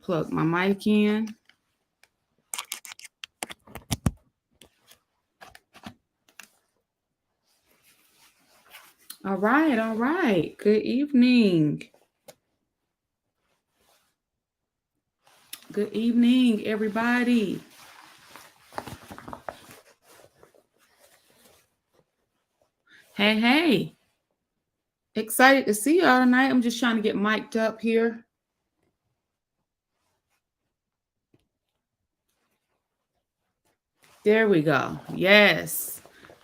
Plug my mic in. All right, all right. Good evening. Good evening, everybody. Hey, hey. Excited to see y'all tonight. I'm just trying to get mic'd up here. There we go. Yes.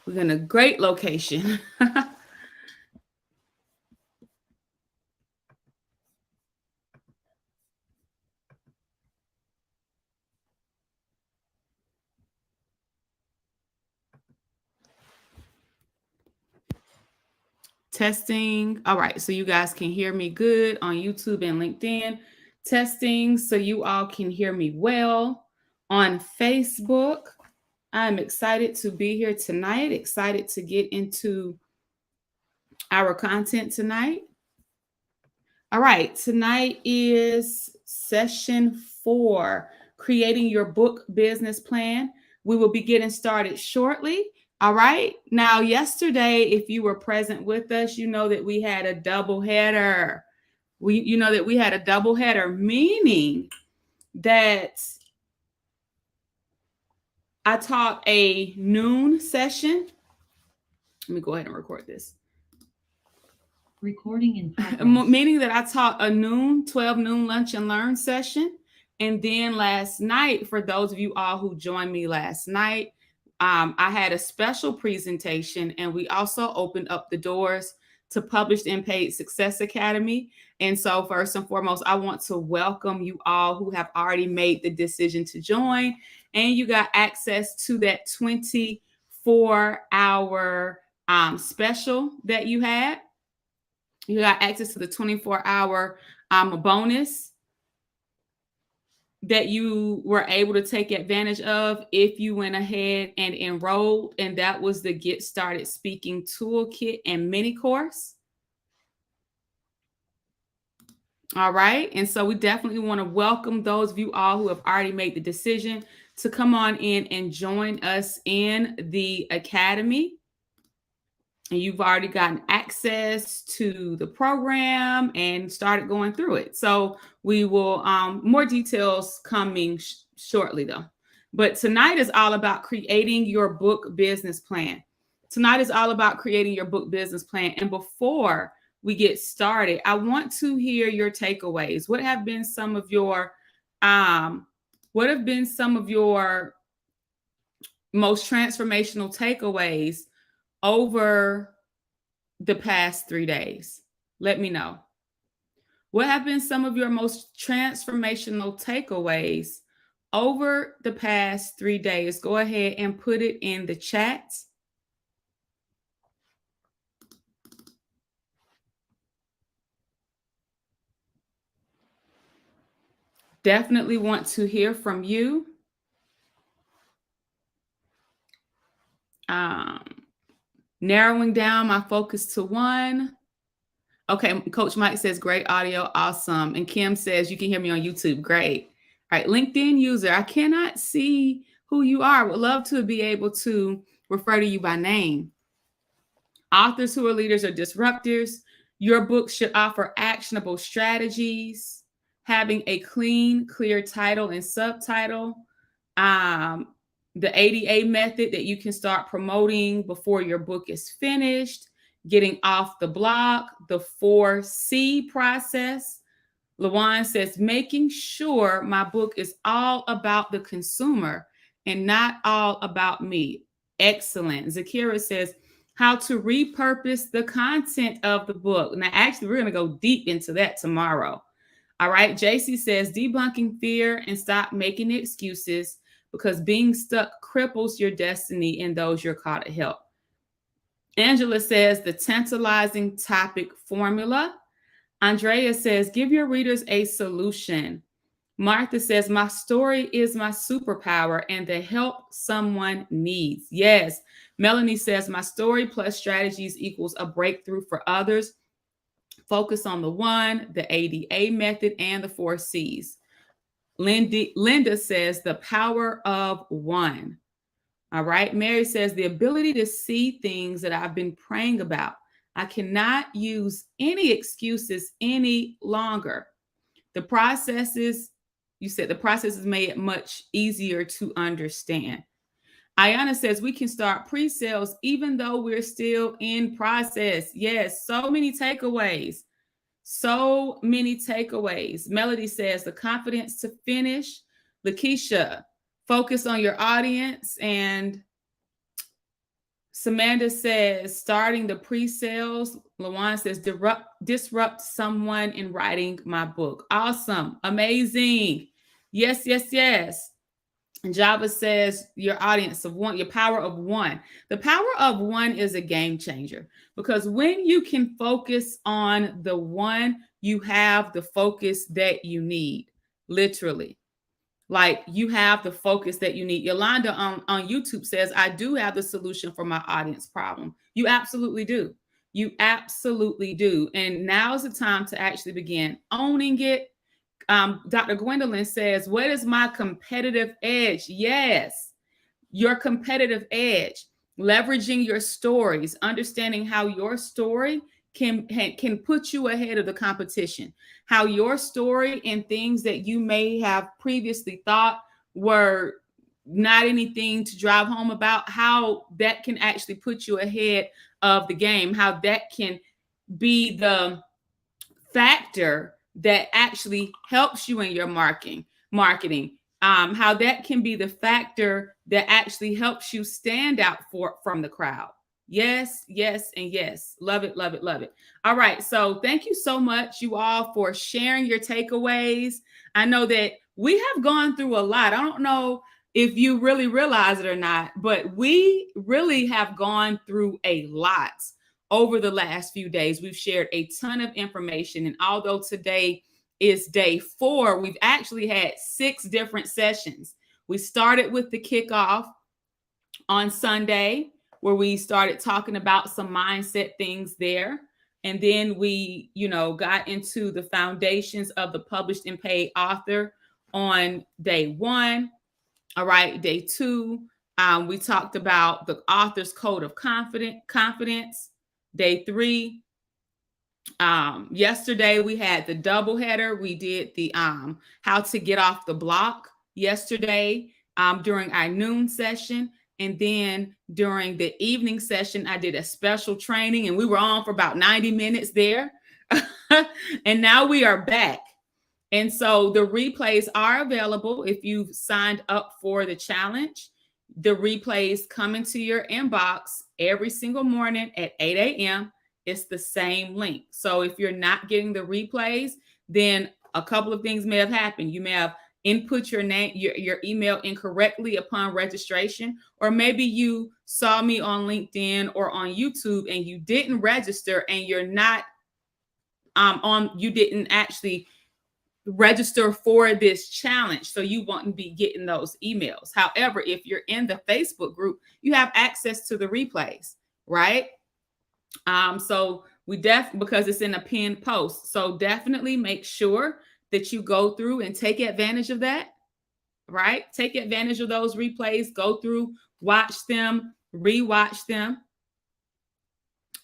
We're in a great location. Testing. All right. So you guys can hear me good on YouTube and LinkedIn. Testing so you all can hear me well on Facebook. I'm excited to be here tonight. Excited to get into our content tonight. All right. Tonight is session 4, creating your book business plan. We will be getting started shortly. All right. Now, yesterday, if you were present with us, you know that we had a double header. We had a double header, meaning that I taught a noon session. Let me go ahead and record this. Recording in progress. Meaning that I taught a 12 noon lunch and learn session. And then last night, for those of you all who joined me last night, I had a special presentation, and we also opened up the doors to Published and Paid Success Academy. And so first and foremost, I want to welcome you all who have already made the decision to join, and you got access to that 24-hour special that you had. You got access to the 24-hour bonus that you were able to take advantage of if you went ahead and enrolled. And that was the Get Started Speaking Toolkit and mini course. All right. And so we definitely want to welcome those of you all who have already made the decision to come on in and join us in the academy. And you've already gotten access to the program and started going through it. So we will, more details coming shortly though. But tonight is all about creating your book business plan. Tonight is all about creating your book business plan. And before we get started, I want to hear your takeaways. What have been some of your most transformational takeaways over the past 3 days? Let me know. What have been some of your most transformational takeaways over the past 3 days? Go ahead and put it in the chat. Definitely want to hear from you. Narrowing down my focus to one. Okay, Coach Mike says, great audio, awesome. And Kim says, you can hear me on YouTube, great. All right, LinkedIn user, I cannot see who you are. Would love to be able to refer to you by name. Authors who are leaders or disruptors. Your book should offer actionable strategies, having a clean, clear title and subtitle. The ADA method that you can start promoting before your book is finished, getting off the block, the 4C process. LaJuan says, making sure my book is all about the consumer and not all about me. Excellent. Zakira says, how to repurpose the content of the book. Now, actually, we're going to go deep into that tomorrow. All right. JC says, debunking fear and stop making excuses, because being stuck cripples your destiny and those you're called to help. Angela says, the tantalizing topic formula. Andrea says, give your readers a solution. Martha says, my story is my superpower and the help someone needs. Yes. Melanie says, my story plus strategies equals a breakthrough for others. Focus on the one, the ADA method, and the 4 C's. Linda says the power of one. All right. Mary says the ability to see things that I've been praying about. I cannot use any excuses any longer. The processes, you said the processes made it much easier to understand. Ayana says we can start pre-sales even though we're still in process. Yes, so many takeaways. So many takeaways. Melody says the confidence to finish. Lakeisha, focus on your audience. And Samantha says starting the pre-sales. Lawan says disrupt someone in writing my book. Awesome. Amazing. Yes, yes, yes. Java says your audience of one, your power of one. The power of one is a game changer because when you can focus on the one, you have the focus that you need, literally. Like you have the focus that you need. Yolanda on YouTube says, I do have the solution for my audience problem. You absolutely do. You absolutely do. And now's the time to actually begin owning it. Dr. Gwendolyn says, what is my competitive edge? Yes, your competitive edge, leveraging your stories, understanding how your story can put you ahead of the competition, how your story and things that you may have previously thought were not anything to drive home about, how that can actually put you ahead of the game, how that can be the factor that actually helps you in your marketing, how that can be the factor that actually helps you stand out from the crowd. Yes, yes, and yes. Love it, love it, love it. All right. So thank you so much, you all, for sharing your takeaways. I know that we have gone through a lot. I don't know if you really realize it or not, but we really have gone through a lot over the last few days. We've shared a ton of information. And although today is day 4, we've actually had 6 different sessions. We started with the kickoff on Sunday, where we started talking about some mindset things there. And then we, got into the foundations of the published and paid author on day 1. All right, day 2, we talked about the author's code of confidence. Day 3, yesterday we had the double header. We did the how to get off the block yesterday during our noon session. And then during the evening session, I did a special training and we were on for about 90 minutes there. And now we are back. And so the replays are available if you've signed up for the challenge. The replays come into your inbox every single morning at 8 a.m. It's the same link. So if you're not getting the replays, then a couple of things may have happened. You may have input your name, your email incorrectly upon registration, or maybe you saw me on LinkedIn or on YouTube and you didn't register and you're not you didn't actually register for this challenge, so you won't be getting those emails. However, if you're in the Facebook group, you have access to the replays, right? So we because it's in a pinned post, so definitely make sure that you go through and take advantage of that, right? Take advantage of those replays, go through, watch them, rewatch them,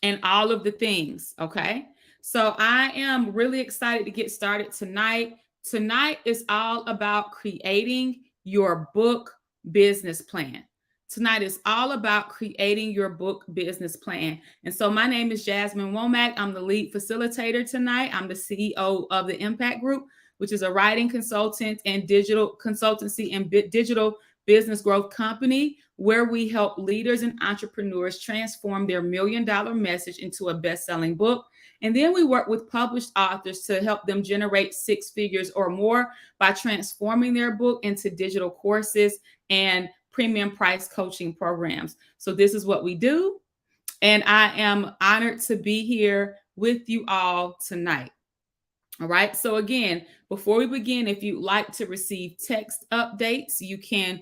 and all of the things, okay? So I am really excited to get started tonight. Tonight is all about creating your book business plan. Tonight is all about creating your book business plan. And so my name is Jasmine Womack. I'm the lead facilitator tonight. I'm the CEO of the Impact Group, which is a writing consultant and digital consultancy and digital business growth company where we help leaders and entrepreneurs transform their $1 million message into a best-selling book. And then we work with published authors to help them generate 6 figures or more by transforming their book into digital courses and premium price coaching programs. So this is what we do. And I am honored to be here with you all tonight. All right. So again, before we begin, if you'd like to receive text updates, you can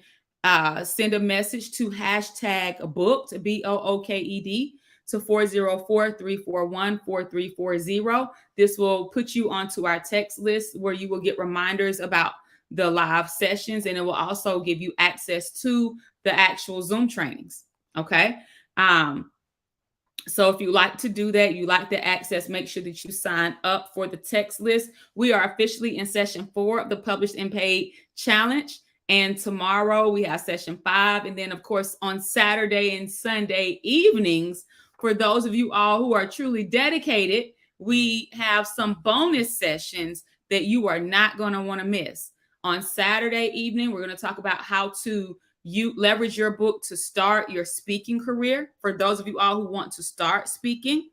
send a message to #booked, B.O.O.K to 404-341-4340. This will put you onto our text list where you will get reminders about the live sessions, and it will also give you access to the actual Zoom trainings. Okay. So if you like to do that, you like the access, make sure that you sign up for the text list. We are officially in session 4 of the Published and Paid Challenge. And tomorrow we have session 5. And then, of course, on Saturday and Sunday evenings, for those of you all who are truly dedicated, we have some bonus sessions that you are not going to want to miss. On Saturday evening, we're going to talk about how to you leverage your book to start your speaking career for those of you all who want to start speaking.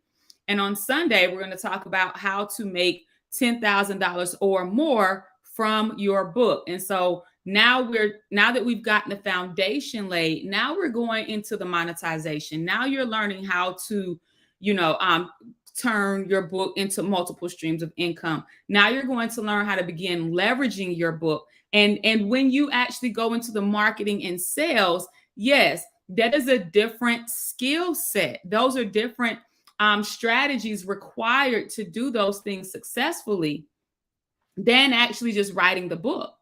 And on Sunday, we're going to talk about how to make $10,000 or more from your book. And so now that we've gotten the foundation laid, now we're going into the monetization. Now you're learning how to, turn your book into multiple streams of income. Now you're going to learn how to begin leveraging your book. And when you actually go into the marketing and sales, yes, that is a different skill set. Those are different strategies required to do those things successfully than actually just writing the book,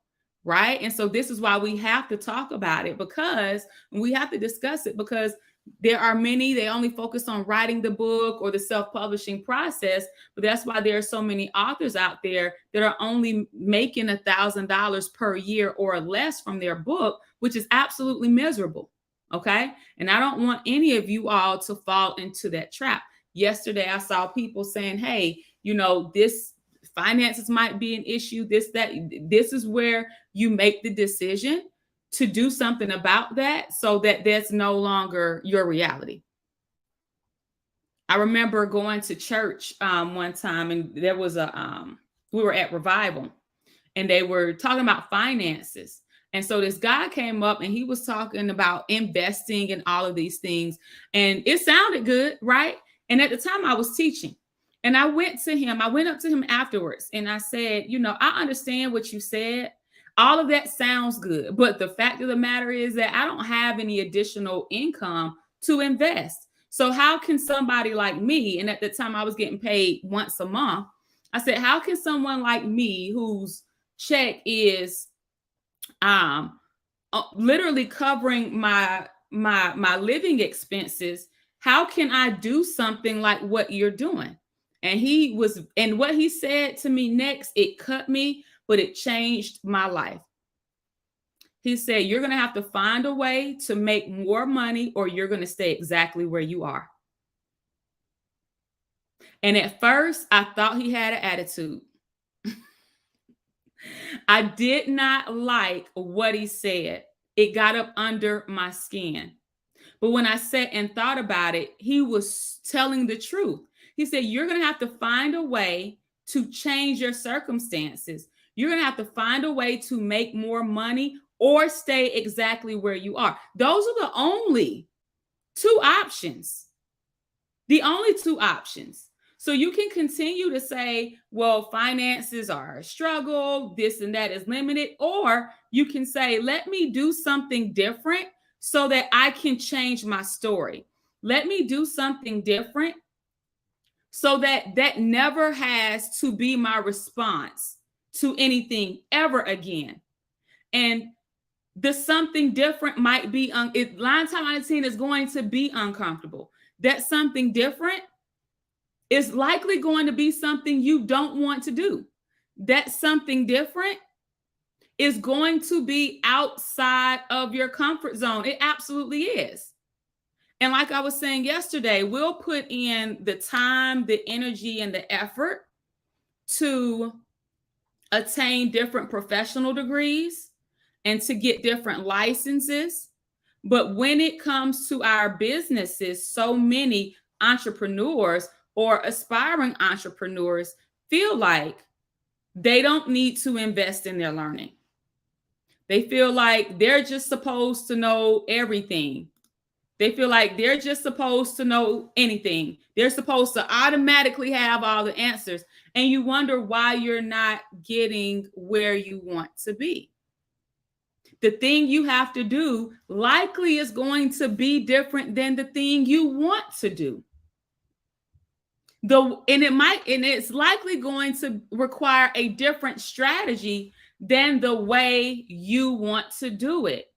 right? And so this is why we have to talk about it, because we have to discuss it, because there are many, they only focus on writing the book or the self-publishing process, but that's why there are so many authors out there that are only making $1,000 per year or less from their book, which is absolutely miserable, okay? And I don't want any of you all to fall into that trap. Yesterday, I saw people saying, hey, this finances might be an issue, this is where you make the decision to do something about that so that that's no longer your reality. I remember going to church one time, and there was we were at revival, and they were talking about finances. And so this guy came up and he was talking about investing and all of these things. And it sounded good, right? And at the time I was teaching. And I went up to him afterwards and I said, I understand what you said. All of that sounds good. But the fact of the matter is that I don't have any additional income to invest. So how can somebody like me, and at the time I was getting paid once a month, I said, how can someone like me whose check is literally covering my living expenses, how can I do something like what you're doing? And what he said to me next, it cut me, but it changed my life. He said, you're going to have to find a way to make more money or you're going to stay exactly where you are. And at first, I thought he had an attitude. I did not like what he said. It got up under my skin. But when I sat and thought about it, he was telling the truth. He said, you're going to have to find a way to change your circumstances. You're going to have to find a way to make more money or stay exactly where you are. Those are the only two options. The only two options. So you can continue to say, well, finances are a struggle, this and that is limited, or you can say, let me do something different so that I can change my story. Let me do something different so that that never has to be my response to anything ever again. And the something different might be, 9 times out of 10 is going to be uncomfortable. That something different is likely going to be something you don't want to do. That something different is going to be outside of your comfort zone. It absolutely is. And like I was saying yesterday, we'll put in the time, the energy, and the effort to attain different professional degrees and to get different licenses. But when it comes to our businesses, so many entrepreneurs or aspiring entrepreneurs feel like they don't need to invest in their learning. They feel like they're just supposed to know everything. They feel like they're just supposed to know anything. They're supposed to automatically have all the answers. And you wonder why you're not getting where you want to be. The thing you have to do likely is going to be different than the thing you want to do. And it's likely going to require a different strategy than the way you want to do it.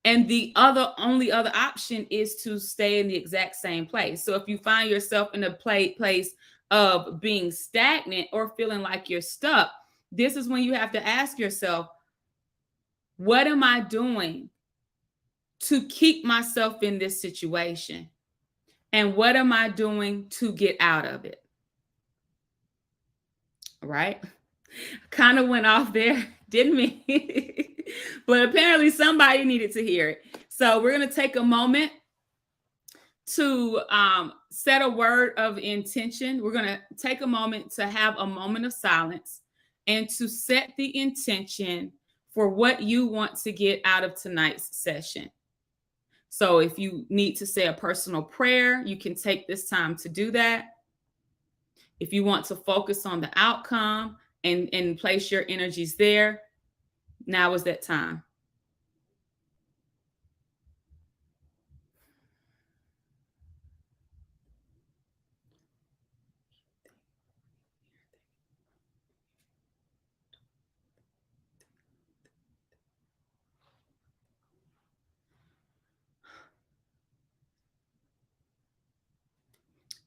And the only other option is to stay in the exact same place. So if you find yourself in a place of being stagnant or feeling like you're stuck, this is when you have to ask yourself, what am I doing to keep myself in this situation? And what am I doing to get out of it? Right? Kind of went off there, didn't we? But apparently somebody needed to hear it. So we're going to take a moment to set a word of intention. We're going to take a moment to have a moment of silence and to set the intention for what you want to get out of tonight's session. So if you need to say a personal prayer, you can take this time to do that. If you want to focus on the outcome and place your energies there, now is that time.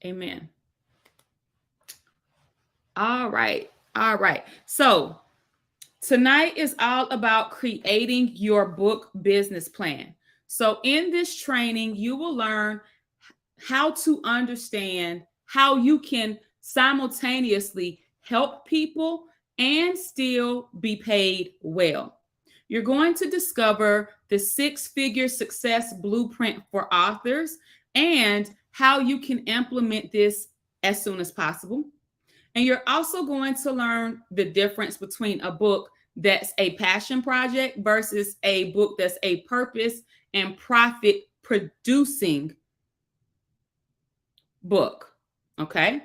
Amen. All right. All right. So tonight is all about creating your book business plan. So in this training, you will learn how to understand how you can simultaneously help people and still be paid well. You're going to discover the 6-figure success blueprint for authors and how you can implement this as soon as possible. And you're also going to learn the difference between a book that's a passion project versus a book that's a purpose and profit producing book. Okay.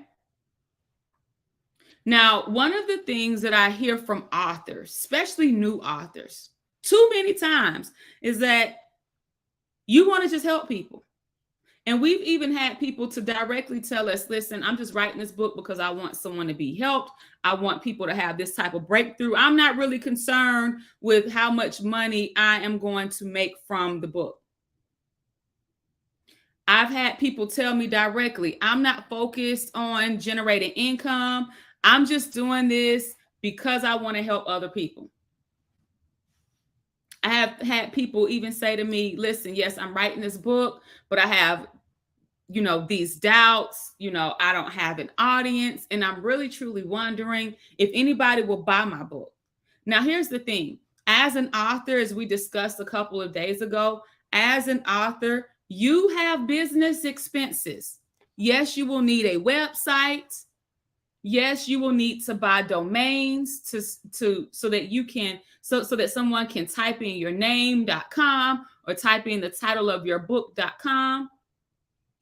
Now, one of the things that I hear from authors, especially new authors, too many times is that you want to just help people. And we've even had people to directly tell us, listen, I'm just writing this book because I want someone to be helped. I want people to have this type of breakthrough. I'm not really concerned with how much money I am going to make from the book. I've had people tell me directly, I'm not focused on generating income. I'm just doing this because I want to help other people. I have had people even say to me, listen, yes, I'm writing this book, but I have these doubts, I don't have an audience, and I'm really truly wondering if anybody will buy my book. Now, here's the thing. As an author, as we discussed a couple of days ago, as an author, you have business expenses. Yes, you will need a website. Yes, you will need to buy domains so that someone can type in your name.com or type in the title of your book.com.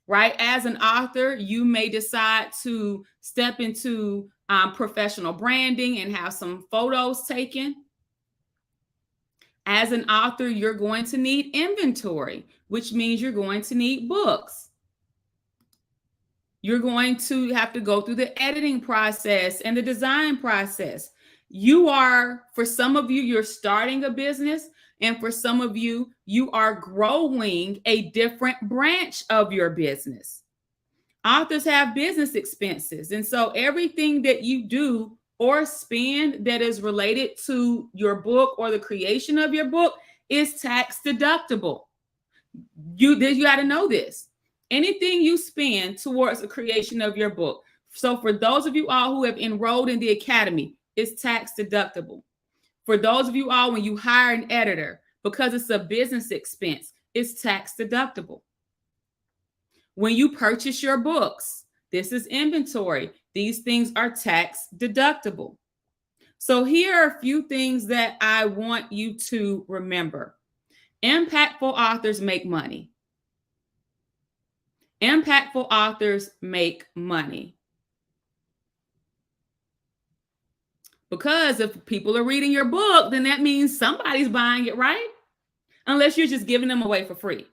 Right? As an author, you may decide to step into professional branding and have some photos taken. As an author, you're going to need inventory, which means you're going to need books. You're going to have to go through the editing process and the design process. For some of you, you're starting a business. And for some of you, you are growing a different branch of your business. Authors have business expenses. And so everything that you do or spend that is related to your book or the creation of your book is tax deductible. You got to know this. Anything you spend towards the creation of your book. So for those of you all who have enrolled in the academy, it's tax deductible. For those of you all, when you hire an editor, because it's a business expense, it's tax deductible. When you purchase your books, this is inventory. These things are tax deductible. So here are a few things that I want you to remember. Impactful authors make money. Impactful authors make money. Because if people are reading your book, then that means somebody's buying it, right? Unless you're just giving them away for free.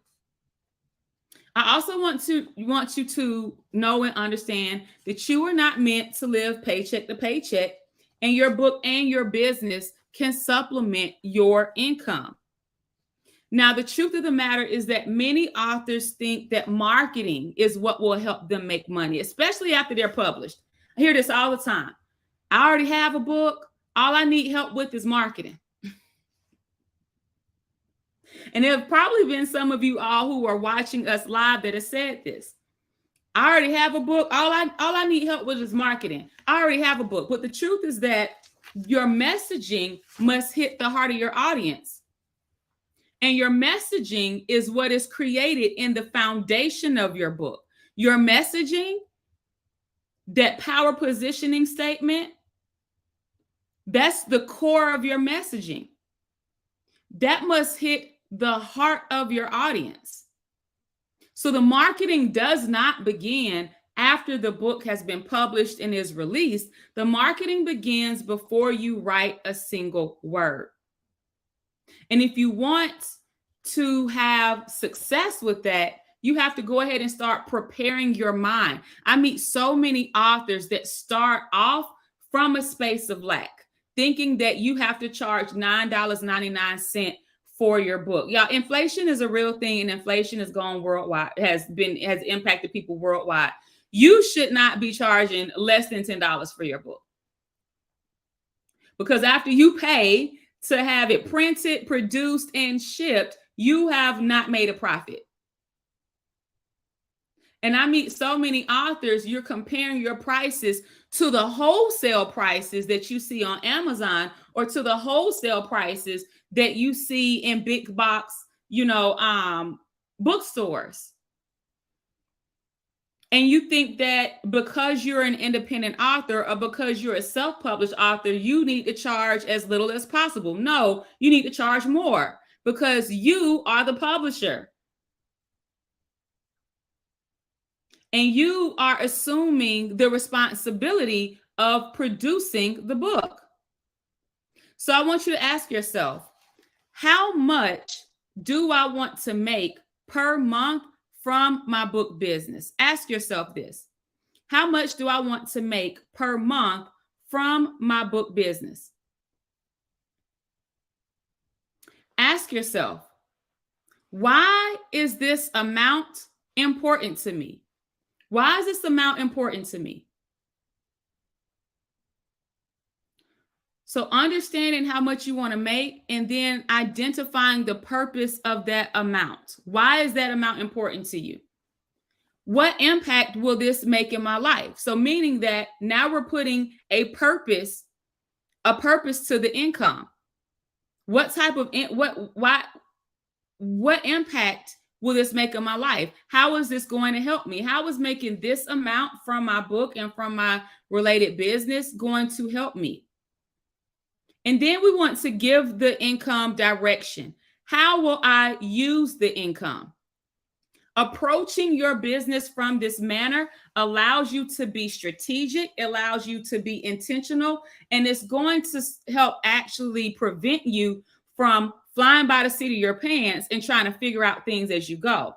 I also want you to know and understand that you are not meant to live paycheck to paycheck, and your book and your business can supplement your income. Now, the truth of the matter is that many authors think that marketing is what will help them make money, especially after they're published. I hear this all the time. I already have a book. All I need help with is marketing. And there have probably been some of you all who are watching us live that have said this. I already have a book. All I need help with is marketing. I already have a book. But the truth is that your messaging must hit the heart of your audience. And your messaging is what is created in the foundation of your book. Your messaging, that power positioning statement, that's the core of your messaging. That must hit the heart of your audience. So the marketing does not begin after the book has been published and is released. The marketing begins before you write a single word. And if you want to have success with that, you have to go ahead and start preparing your mind. I meet so many authors that start off from a space of lack, thinking that you have to charge $9.99 for your book. Y'all, inflation is a real thing, and inflation is going worldwide, has impacted people worldwide. You should not be charging less than $10 for your book. Because after you pay to have it printed, produced, and shipped, you have not made a profit. And I meet so many authors, you're comparing your prices to the wholesale prices that you see on Amazon, or to the wholesale prices that you see in big box, bookstores. And you think that because you're an independent author, or because you're a self-published author, you need to charge as little as possible. No, you need to charge more, because you are the publisher. And you are assuming the responsibility of producing the book. So I want you to ask yourself, how much do I want to make per month from my book business? Ask yourself this. How much do I want to make per month from my book business? Ask yourself, why is this amount important to me? Why is this amount important to me? So understanding how much you want to make, and then identifying the purpose of that amount. Why is that amount important to you? What impact will this make in my life? So meaning that now we're putting a purpose to the income. What type of what impact will this make in my life? How is this going to help me? How is making this amount from my book and from my related business going to help me? And then we want to give the income direction. How will I use the income? Approaching your business from this manner allows you to be strategic, allows you to be intentional, and it's going to help actually prevent you from flying by the seat of your pants and trying to figure out things as you go.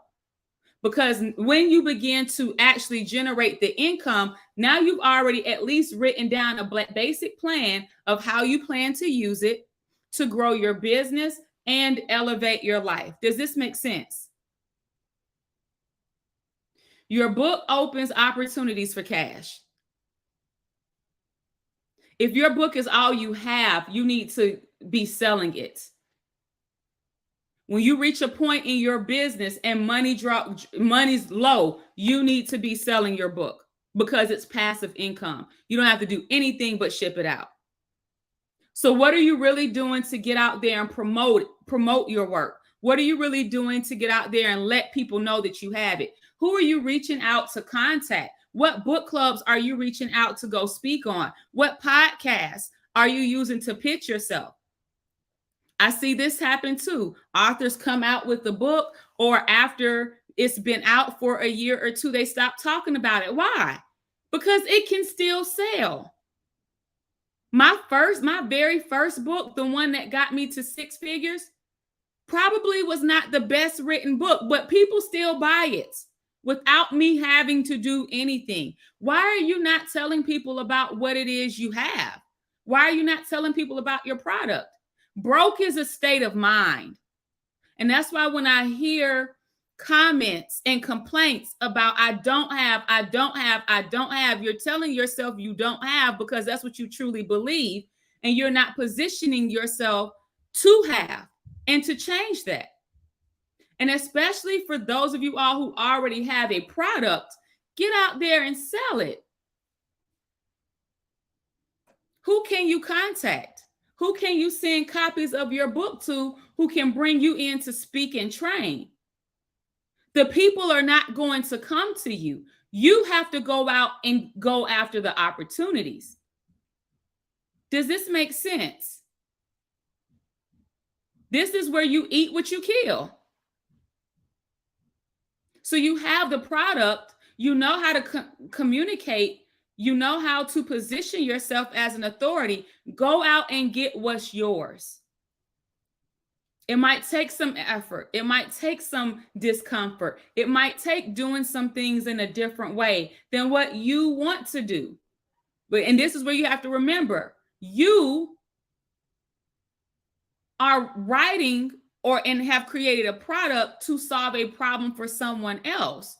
Because when you begin to actually generate the income, now you've already at least written down a basic plan of how you plan to use it to grow your business and elevate your life. Does this make sense? Your book opens opportunities for cash. If your book is all you have, you need to be selling it. When you reach a point in your business and money's low, you need to be selling your book, because it's passive income. You don't have to do anything but ship it out. So what are you really doing to get out there and promote your work? What are you really doing to get out there and let people know that you have it? Who are you reaching out to contact? What book clubs are you reaching out to go speak on? What podcasts are you using to pitch yourself? I see this happen too. Authors come out with the book, or after it's been out for a year or two, they stop talking about it. Why? Because it can still sell. My very first book, the one that got me to 6 figures, probably was not the best written book, but people still buy it without me having to do anything. Why are you not telling people about what it is you have? Why are you not telling people about your product? Broke is a state of mind. And that's why when I hear comments and complaints about I don't have, you're telling yourself you don't have because that's what you truly believe. And you're not positioning yourself to have and to change that. And especially for those of you all who already have a product, get out there and sell it. Who can you contact? Who can you send copies of your book to who can bring you in to speak and train? The people are not going to come to you. You have to go out and go after the opportunities. Does this make sense? This is where you eat what you kill. So you have the product, you know how to communicate, you know how to position yourself as an authority. Go out and get what's yours. It might take some effort. It might take some discomfort. It might take doing some things in a different way than what you want to do. And this is where you have to remember, you are writing and have created a product to solve a problem for someone else.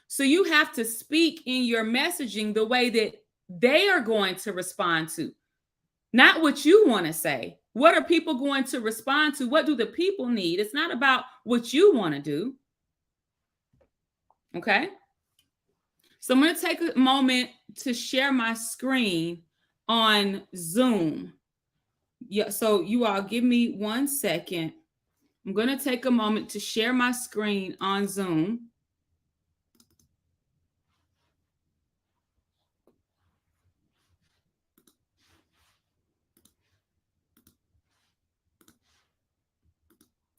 So you have to speak in your messaging the way that they are going to respond to, not what you want to say. What are people going to respond to? What do the people need? It's not about what you want to do. Okay. So I'm going to take a moment to share my screen on Zoom. Yeah. So you all give me 1 second. I'm going to take a moment to share my screen on Zoom.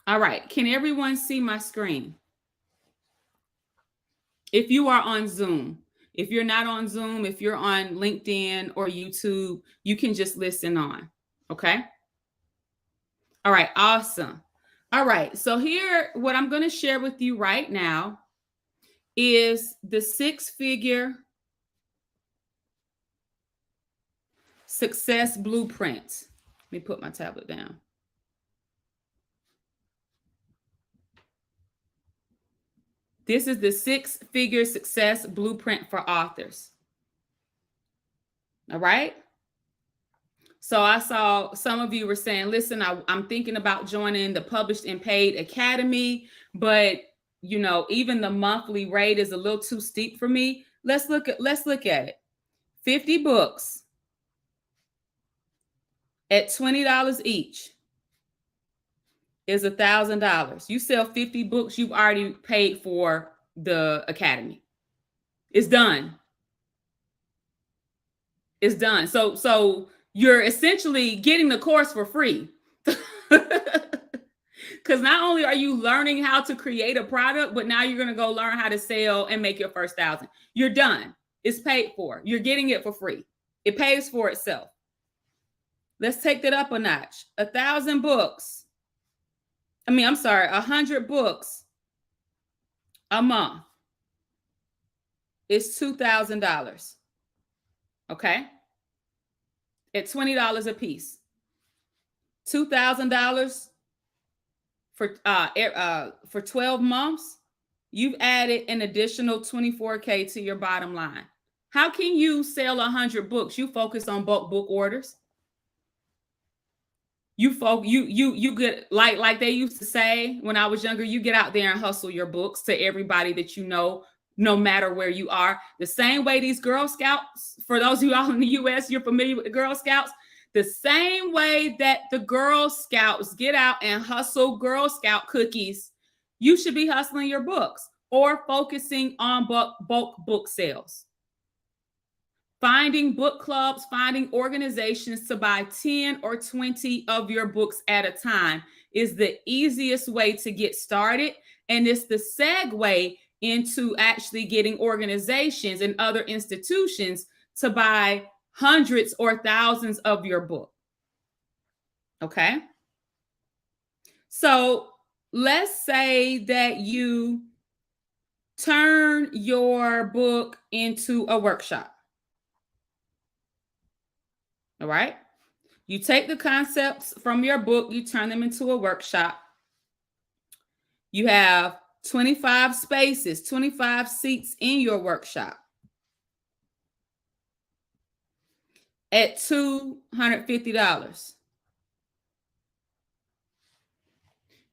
All right. Can everyone see my screen? If you are on Zoom, if you're not on Zoom, if you're on LinkedIn or YouTube, you can just listen on. Okay. All right. Awesome. All right. So here, what I'm going to share with you right now is the 6-figure success blueprint. Let me put my tablet down. This is the 6-figure success blueprint for authors. All right. So I saw some of you were saying, listen, I'm thinking about joining the Published and Paid Academy, but even the monthly rate is a little too steep for me. Let's look at it. 50 books at $20 each is $1,000. You sell 50 books, you've already paid for the academy. It's done. It's done. So you're essentially getting the course for free. Because not only are you learning how to create a product, but now you're going to go learn how to sell and make your first 1,000. You're done. It's paid for. You're getting it for free. It pays for itself. Let's take that up a notch. 1,000 books. 100 books a month is $2,000. Okay. At $20 a piece. $2,000 for 12 months, you've added an additional $24K to your bottom line. How can you sell 100 books? You focus on bulk book orders. You get like they used to say when I was younger, you get out there and hustle your books to everybody that you know, no matter where you are. The same way these Girl Scouts, for those of you all in the US, you're familiar with the Girl Scouts. The same way that the Girl Scouts get out and hustle Girl Scout cookies, you should be hustling your books or focusing on bulk book sales. Finding book clubs, finding organizations to buy 10 or 20 of your books at a time is the easiest way to get started. And it's the segue into actually getting organizations and other institutions to buy hundreds or thousands of your book. Okay. So let's say that you turn your book into a workshop. All right. You take the concepts from your book, you turn them into a workshop. You have 25 spaces, 25 seats in your workshop at $250.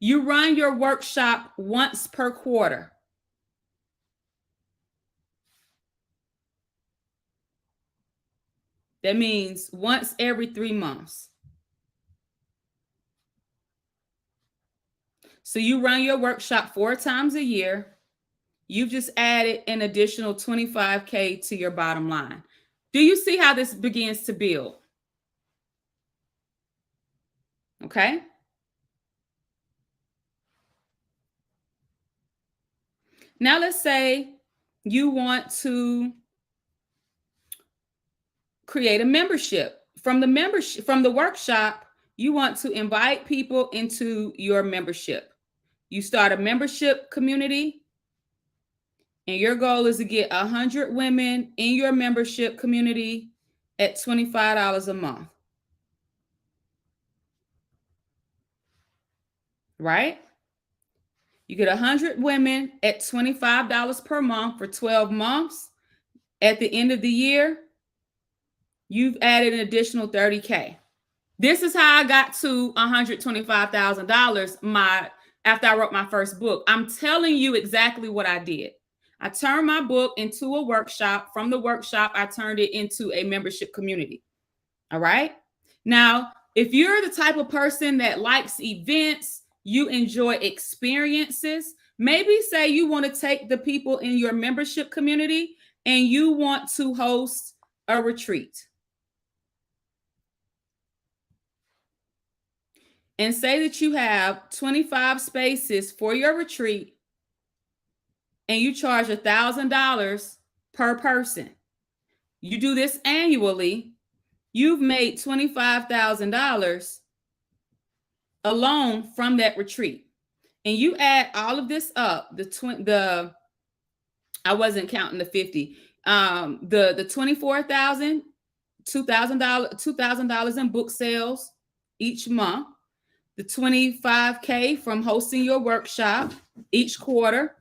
You run your workshop once per quarter. That means once every 3 months. So you run your workshop 4 times a year. You've just added an additional $25K to your bottom line. Do you see how this begins to build? Okay. Now let's say you want to create a membership. From the workshop, you want to invite people into your membership. You start a membership community, and your goal is to get 100 women in your membership community at $25 a month. Right? You get 100 women at $25 per month for 12 months. At the end of the year, you've added an additional 30K. This is how I got to $125,000 after I wrote my first book. I'm telling you exactly what I did. I turned my book into a workshop. From the workshop, I turned it into a membership community. All right. Now, if you're the type of person that likes events, you enjoy experiences, maybe say you want to take the people in your membership community and you want to host a retreat. And say that you have 25 spaces for your retreat and you charge $1,000 per person. You do this annually. You've made $25,000 alone from that retreat. And you add all of this up, I wasn't counting the 50. The $24,000, $2,000 in book sales each month, the $25K from hosting your workshop each quarter,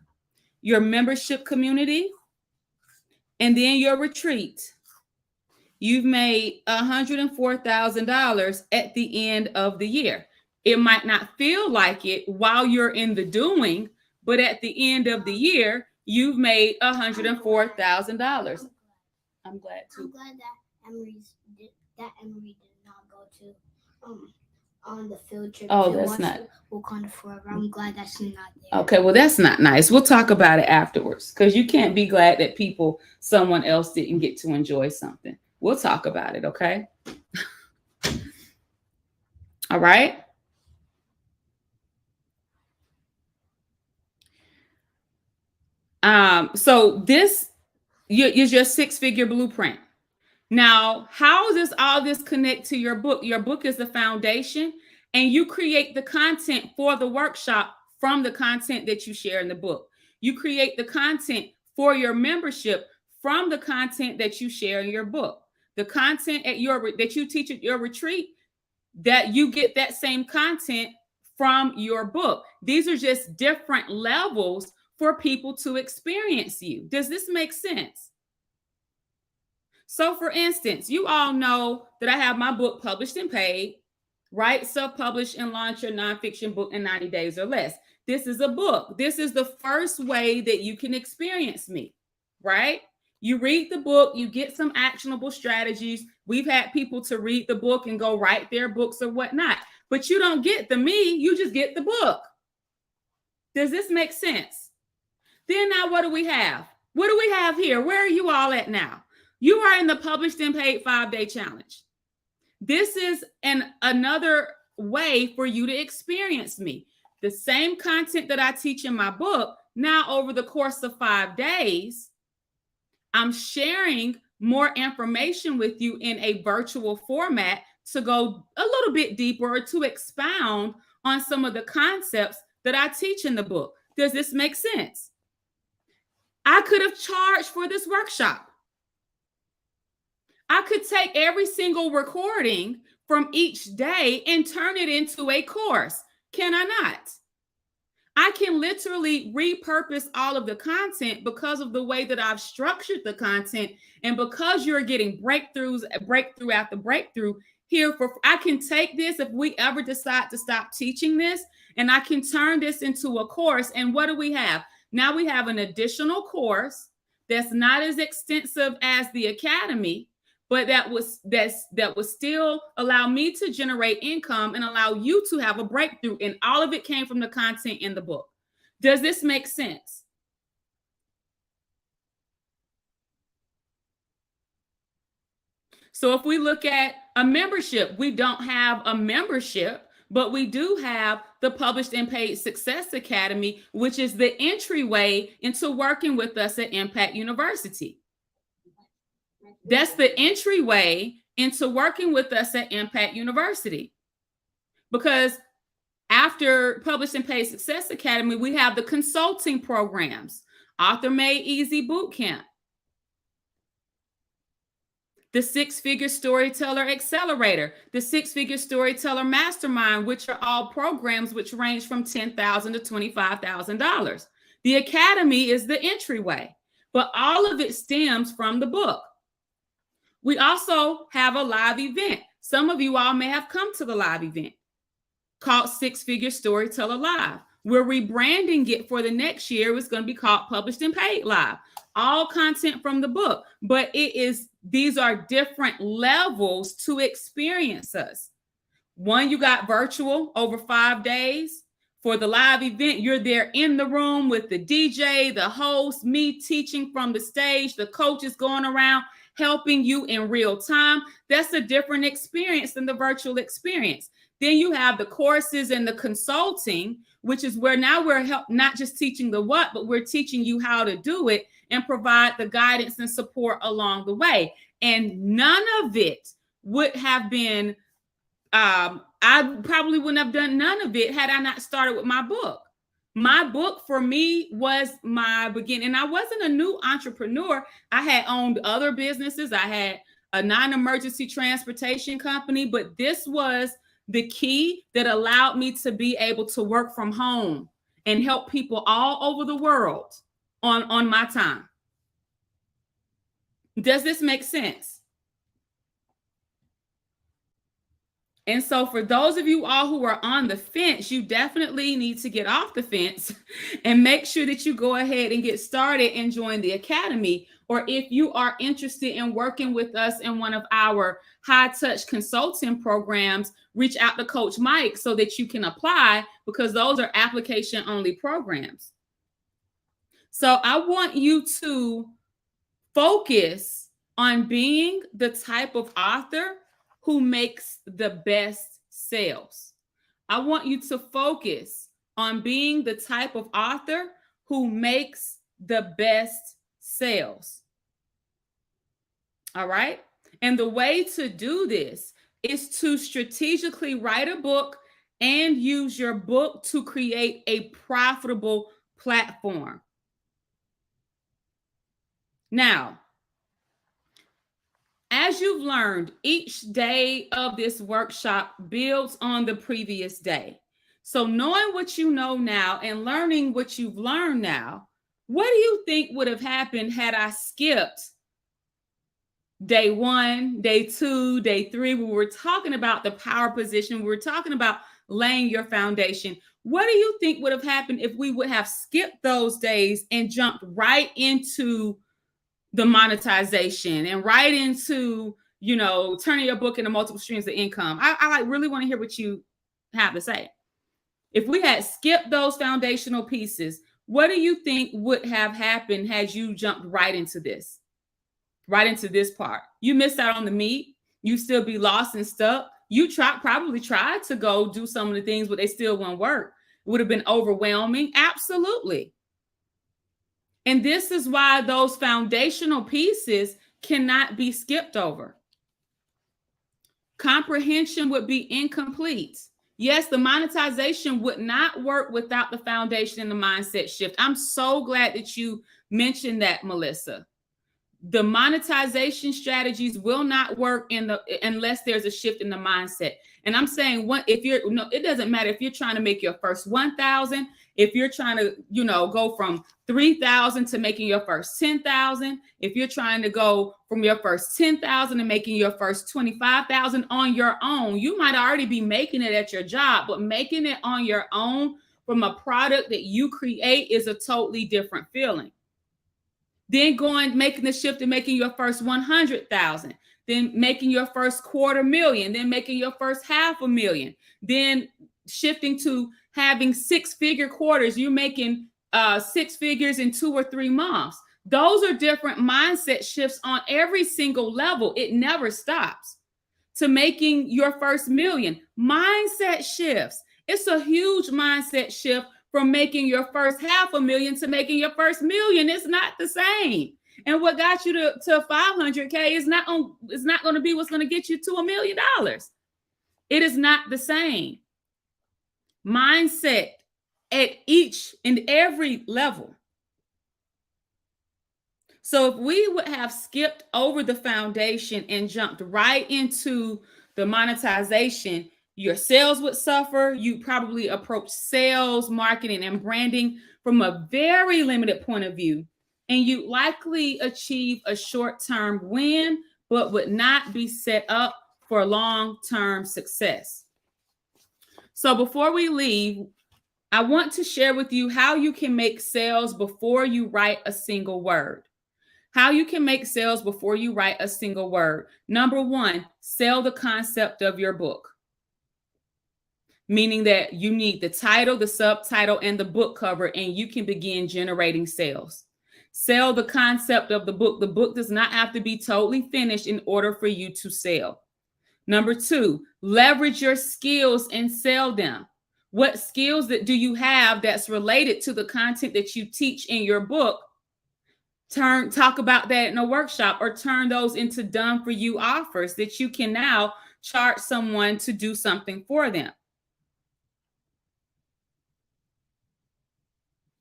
your membership community, and then your retreat. You've made $104,000 at the end of the year. It might not feel like it while you're in the doing, but at the end of the year, you've made $104,000. I'm glad too. I'm glad that Emery did not go to on the field trip. Oh, that's not. Wakanda Forever. I'm glad that she's not there. Okay, well, that's not nice. We'll talk about it afterwards because you can't be glad that someone else didn't get to enjoy something. We'll talk about it, okay? All right. So this is your 6-figure blueprint. Now, how does all this connect to your book? Your book is the foundation, and you create the content for the workshop from the content that you share in the book. You create the content for your membership from the content that you share in your book. The content that you teach at your retreat, that you get that same content from your book. These are just different levels for people to experience you. Does this make sense? So for instance, you all know that I have my book published and paid, right? Self-publish and launch your nonfiction book in 90 days or less. This is a book. This is the first way that you can experience me, right? You read the book, you get some actionable strategies. We've had people to read the book and go write their books or whatnot, but you don't get the me, you just get the book. Does this make sense? Then now what do we have? What do we have here? Where are you all at now? You are in the published and paid 5-day challenge. This is another way for you to experience me. The same content that I teach in my book, now over the course of 5 days, I'm sharing more information with you in a virtual format to go a little bit deeper or to expound on some of the concepts that I teach in the book. Does this make sense? I could have charged for this workshop. I could take every single recording from each day and turn it into a course. Can I not? I can literally repurpose all of the content because of the way that I've structured the content, and because you're getting breakthrough after breakthrough here. I can take this, if we ever decide to stop teaching this, and I can turn this into a course. And what do we have? Now we have an additional course that's not as extensive as the academy, but that would still allow me to generate income and allow you to have a breakthrough. And all of it came from the content in the book. Does this make sense? So if we look at a membership, we don't have a membership, but we do have the Published and Paid Success Academy, which is the entryway into working with us at Impact University. That's the entryway into working with us at Impact University. Because after Published and Paid Success Academy, we have the consulting programs, Author Made Easy Bootcamp, the Six-Figure Storyteller Accelerator, the Six-Figure Storyteller Mastermind, which are all programs which range from $10,000 to $25,000. The Academy is the entryway, but all of it stems from the book. We also have a live event. Some of you all may have come to the live event called Six-Figure Storyteller Live. We're rebranding it for the next year. It's going to be called Published and Paid Live. All content from the book, but these are different levels to experience us. One, you got virtual over 5 days. For the live event, you're there in the room with the DJ, the host, me teaching from the stage, the coaches going around helping you in real time. That's a different experience than the virtual experience. Then you have the courses and the consulting, which is where now we're not just teaching the what, but we're teaching you how to do it and provide the guidance and support along the way. And none of it would have been, I probably wouldn't have done none of it had I not started with my book. My book for me was my beginning. And I wasn't a new entrepreneur. I had owned other businesses. I had a non-emergency transportation company, but this was the key that allowed me to be able to work from home and help people all over the world on my time. Does this make sense? And so for those of you all who are on the fence, you definitely need to get off the fence and make sure that you go ahead and get started and join the academy. Or if you are interested in working with us in one of our high-touch consulting programs, reach out to Coach Mike so that you can apply, because those are application-only programs. So I want you to focus on being the type of author who makes the best sales. I want you to focus on being the type of author who makes the best sales. All right? And the way to do this is to strategically write a book and use your book to create a profitable platform. Now, as you've learned, each day of this workshop builds on the previous day. So knowing what you know now and learning what you've learned now, what do you think would have happened had I skipped day 1, day 2, day 3? We were talking about the power position. We were talking about laying your foundation. What do you think would have happened if we would have skipped those days and jumped right into the monetization and right into, turning your book into multiple streams of income? I really want to hear what you have to say. If we had skipped those foundational pieces, what do you think would have happened had you jumped right into this part? You missed out on the meat. You still be lost and stuck. You probably tried to go do some of the things, but they still won't work. It would have been overwhelming. Absolutely. And this is why those foundational pieces cannot be skipped over. Comprehension would be incomplete. Yes, the monetization would not work without the foundation and the mindset shift. I'm so glad that you mentioned that, Melissa. The monetization strategies will not work unless there's a shift in the mindset. And I'm saying, it doesn't matter if you're trying to make your first 1,000, if you're trying to, go from 3,000 to making your first 10,000, if you're trying to go from your first 10,000 and making your first 25,000 on your own. You might already be making it at your job, but making it on your own from a product that you create is a totally different feeling. Then making the shift and making your first 100,000, then making your first 250,000, then making your first 500,000, then shifting to having 6-figure quarters. You're making 6 figures in 2 or 3 months. Those are different mindset shifts on every single level. It never stops. To making your first million, mindset shifts. It's a huge mindset shift from making your first 500,000 to making your first million. It's not the same. And what got you to 500K is not going to be what's going to get you to $1 million. It is not the same. Mindset at each and every level. So if we would have skipped over the foundation and jumped right into the monetization, your sales would suffer. You probably approach sales, marketing, and branding from a very limited point of view, and you likely achieve a short-term win, but would not be set up for long-term success. So before we leave, I want to share with you how you can make sales before you write a single word. How you can make sales before you write a single word. Number 1, sell the concept of your book. Meaning that you need the title, the subtitle, and the book cover, and you can begin generating sales. Sell the concept of the book. The book does not have to be totally finished in order for you to sell. Number 2, leverage your skills and sell them. What skills do you have that's related to the content that you teach in your book? Talk about that in a workshop, or turn those into done for you offers that you can now charge someone to do something for them.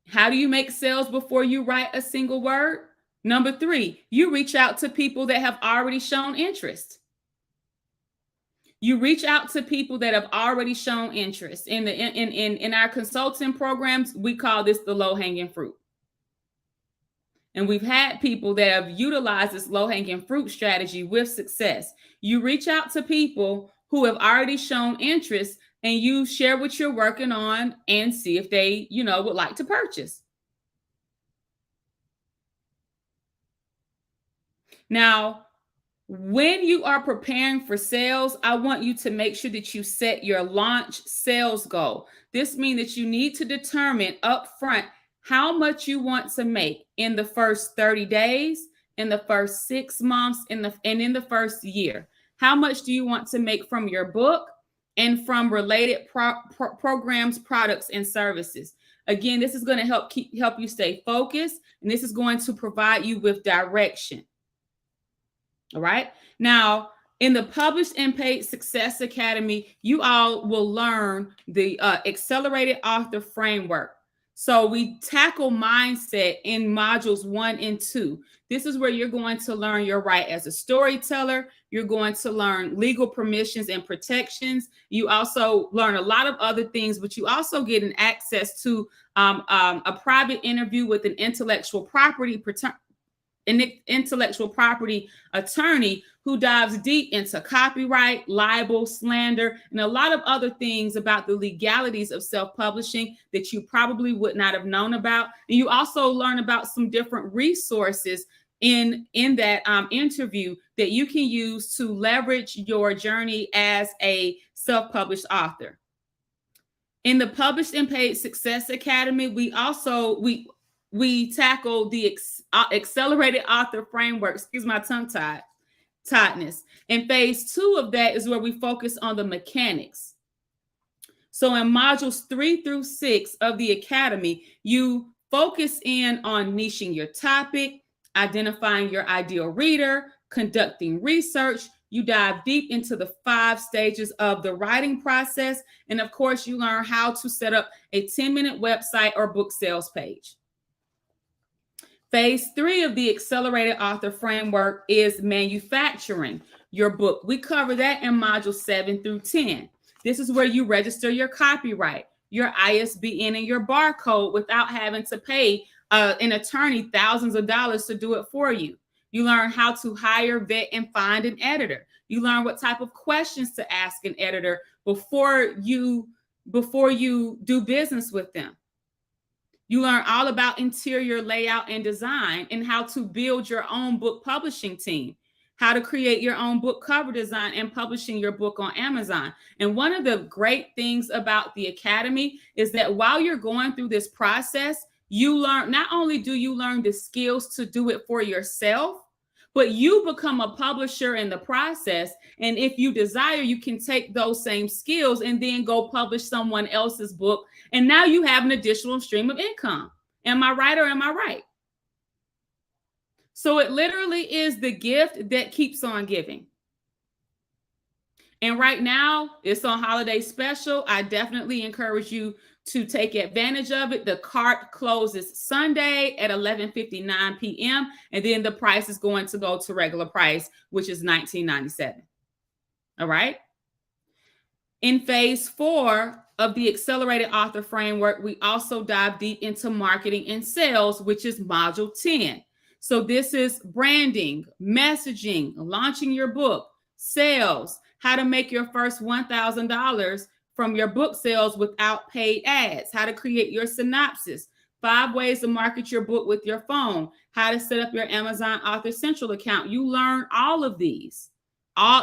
How do you make sales before you write a single word? Number 3, you reach out to people that have already shown interest. You reach out to people that have already shown interest. In our consulting programs, we call this the low-hanging fruit. And we've had people that have utilized this low-hanging fruit strategy with success. You reach out to people who have already shown interest, and you share what you're working on and see if they, would like to purchase. Now, when you are preparing for sales, I want you to make sure that you set your launch sales goal. This means that you need to determine upfront how much you want to make in the first 30 days, in the first 6 months, and in the first year. How much do you want to make from your book and from related programs, products, and services? Again, this is going to help you stay focused, and this is going to provide you with direction. All right. Now, in the Published and Paid Success Academy, you all will learn the accelerated author framework. So we tackle mindset in modules 1 and 2. This is where you're going to learn your right as a storyteller. You're going to learn legal permissions and protections. You also learn a lot of other things, but you also get an access to a private interview with an intellectual property attorney who dives deep into copyright, libel, slander, and a lot of other things about the legalities of self-publishing that you probably would not have known about. And you also learn about some different resources in that interview that you can use to leverage your journey as a self-published author. In the Published and Paid Success Academy, we tackle the accelerated author framework. Excuse my tongue tiredness. And phase 2 of that is where we focus on the mechanics. So in modules 3 through 6 of the academy, you focus in on niching your topic, identifying your ideal reader, conducting research. You dive deep into the 5 stages of the writing process. And of course, you learn how to set up a 10-minute website or book sales page. Phase 3 of the accelerated author framework is manufacturing your book. We cover that in module 7 through 10. This is where you register your copyright, your ISBN, and your barcode without having to pay an attorney thousands of dollars to do it for you. You learn how to hire, vet, and find an editor. You learn what type of questions to ask an editor before you do business with them. You learn all about interior layout and design and how to build your own book publishing team, how to create your own book cover design and publishing your book on Amazon. And one of the great things about the Academy is that while you're going through this process, you learn, not only do you learn the skills to do it for yourself, but you become a publisher in the process. And if you desire, you can take those same skills and then go publish someone else's book. And now you have an additional stream of income. Am I right or am I right? So it literally is the gift that keeps on giving. And right now, it's on holiday special. I definitely encourage you to take advantage of it. The cart closes Sunday at 11:59 p.m. And then the price is going to go to regular price, which is $19.97. All right. In phase 4 of the accelerated author framework, we also dive deep into marketing and sales, which is module 10. So this is branding, messaging, launching your book, sales, how to make your first $1,000 from your book sales without paid ads, how to create your synopsis, 5 ways to market your book with your phone, how to set up your Amazon Author Central account. You learn all of these.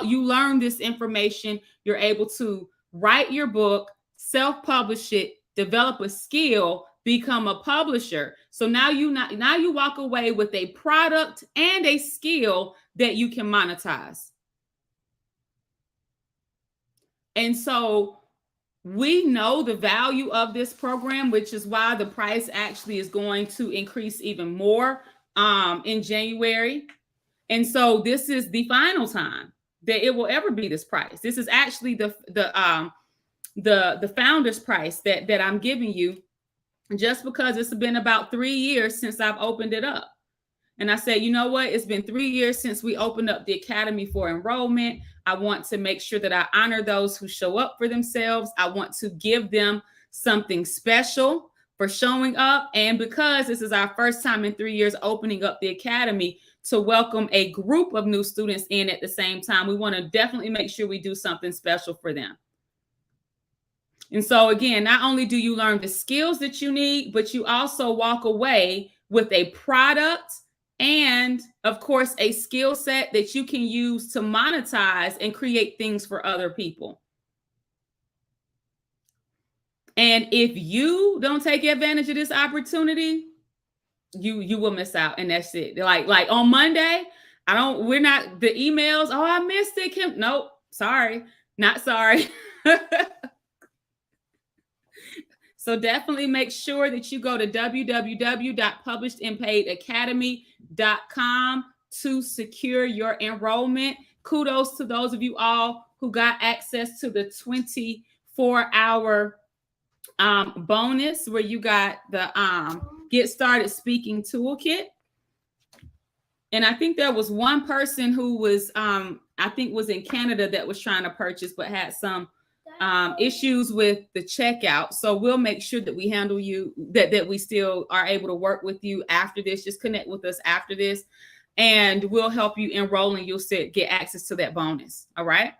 You learn this information. You're able to write your book, self-publish it, develop a skill, become a publisher. So now you walk away with a product and a skill that you can monetize. And so we know the value of this program, which is why the price actually is going to increase even more in January. And so this is the final time that it will ever be this price. This is actually the founder's price that I'm giving you, just because it's been about 3 years since I've opened it up. And I said, you know what? It's been 3 years since we opened up the Academy for enrollment. I want to make sure that I honor those who show up for themselves. I want to give them something special for showing up. And because this is our first time in 3 years opening up the Academy to welcome a group of new students in at the same time, we want to definitely make sure we do something special for them. And so again, not only do you learn the skills that you need, but you also walk away with a product and, of course, a skill set that you can use to monetize and create things for other people. And if you don't take advantage of this opportunity, you will miss out, and that's it. Like on Monday, we're not the emails. Oh, I missed it, Kim. Nope, sorry, not sorry. So definitely make sure that you go to www.publishedandpaidacademy.com to secure your enrollment. Kudos to those of you all who got access to the 24-hour bonus, where you got the Get Started Speaking Toolkit. And I think there was one person who was, I think was in Canada, that was trying to purchase but had some issues with the checkout. So we'll make sure that we handle you, that we still are able to work with you after this. Just connect with us after this, and we'll help you enroll, and you'll get access to that bonus. All right.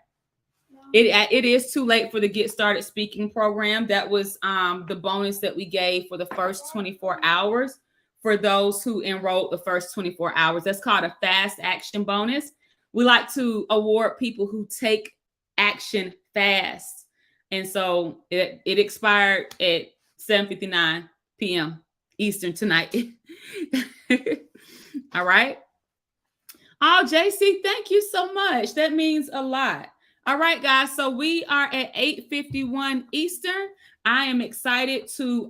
It is too late for the Get Started Speaking program. That was the bonus that we gave for the first 24 hours for those who enrolled the first 24 hours. That's called a fast action bonus. We like to award people who take action fast. And so it expired at 7:59 p.m. Eastern tonight. All right. Oh, JC, thank you so much. That means a lot. All right, guys. So we are at 8:51 Eastern. I am excited to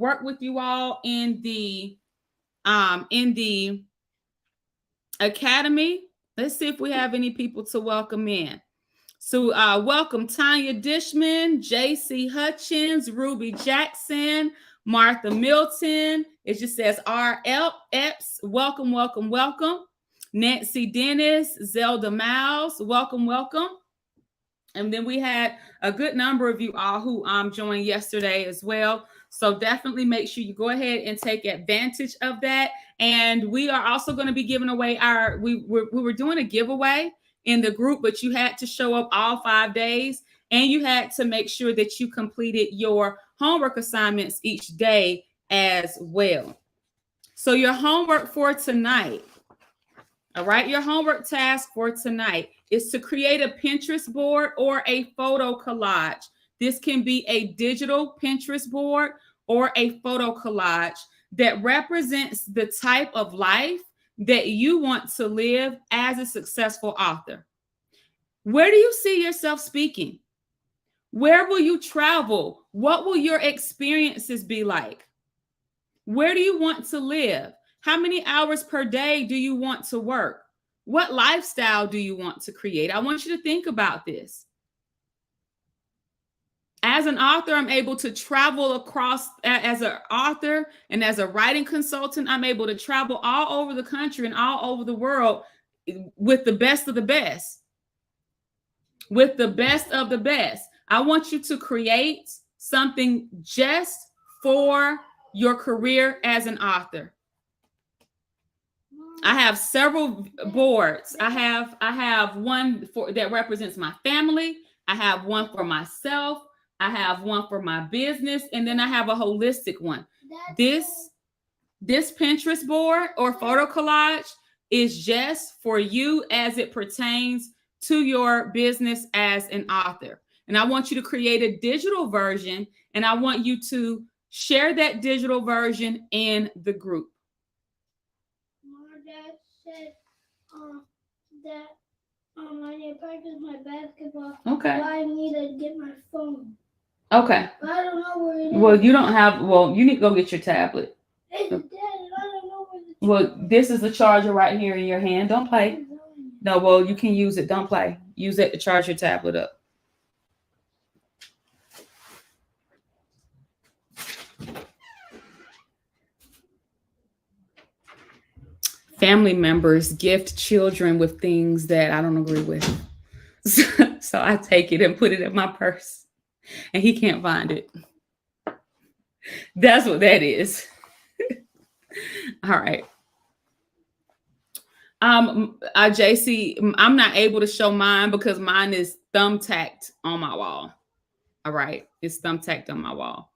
work with you all in the Academy. Let's see if we have any people to welcome in. So welcome Tanya Dishman, JC Hutchins, Ruby Jackson, Martha Milton. It just says R. Epps. Welcome, welcome, welcome. Nancy Dennis, Zelda Miles. Welcome, welcome. And then we had a good number of you all who joined yesterday as well. So definitely make sure you go ahead and take advantage of that. And we are also going to be giving away we were doing a giveaway in the group, but you had to show up all 5 days and you had to make sure that you completed your homework assignments each day as well. So your homework for tonight, all right, your homework task for tonight is to create a Pinterest board or a photo collage. This can be a digital Pinterest board or a photo collage that represents the type of life that you want to live as a successful author. Where do you see yourself speaking? Where will you travel? What will your experiences be like? Where do you want to live? How many hours per day do you want to work? What lifestyle do you want to create? I want you to think about this. As an author, I'm able to travel across, as an author and as a writing consultant, I'm able to travel all over the country and all over the world with the best of the best. With the best of the best. I want you to create something just for your career as an author. I have several boards. I have one that represents my family. I have one for myself. I have one for my business, and then I have a holistic one. This Pinterest board or photo collage is just for you as it pertains to your business as an author. And I want you to create a digital version, and I want you to share that digital version in the group. My dad said that I need to practice my basketball. Okay. So I need to get my phone. Okay. But I don't know where it is. Well, you don't have. Well, you need to go get your tablet. It's dead, and I don't know where the. Well, this is the charger right here in your hand. Don't play. No, well, you can use it. Don't play. Use it to charge your tablet up. Family members gift children with things that I don't agree with. So I take it and put it in my purse, and he can't find it. That's what that is. All right. JC, I'm not able to show mine because mine is thumbtacked on my wall. All right. It's thumbtacked on my wall.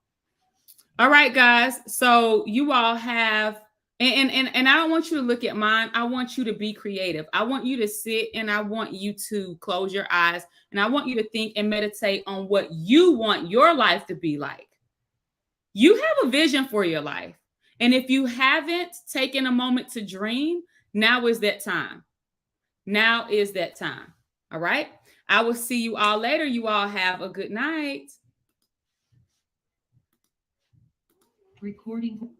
All right, guys. So you all have, and I don't want you to look at mine. I want you to be creative. I want you to sit and I want you to close your eyes and I want you to think and meditate on what you want your life to be like. You have a vision for your life. And if you haven't taken a moment to dream, now is that time. Now is that time. All right. I will see you all later. You all have a good night. Recording.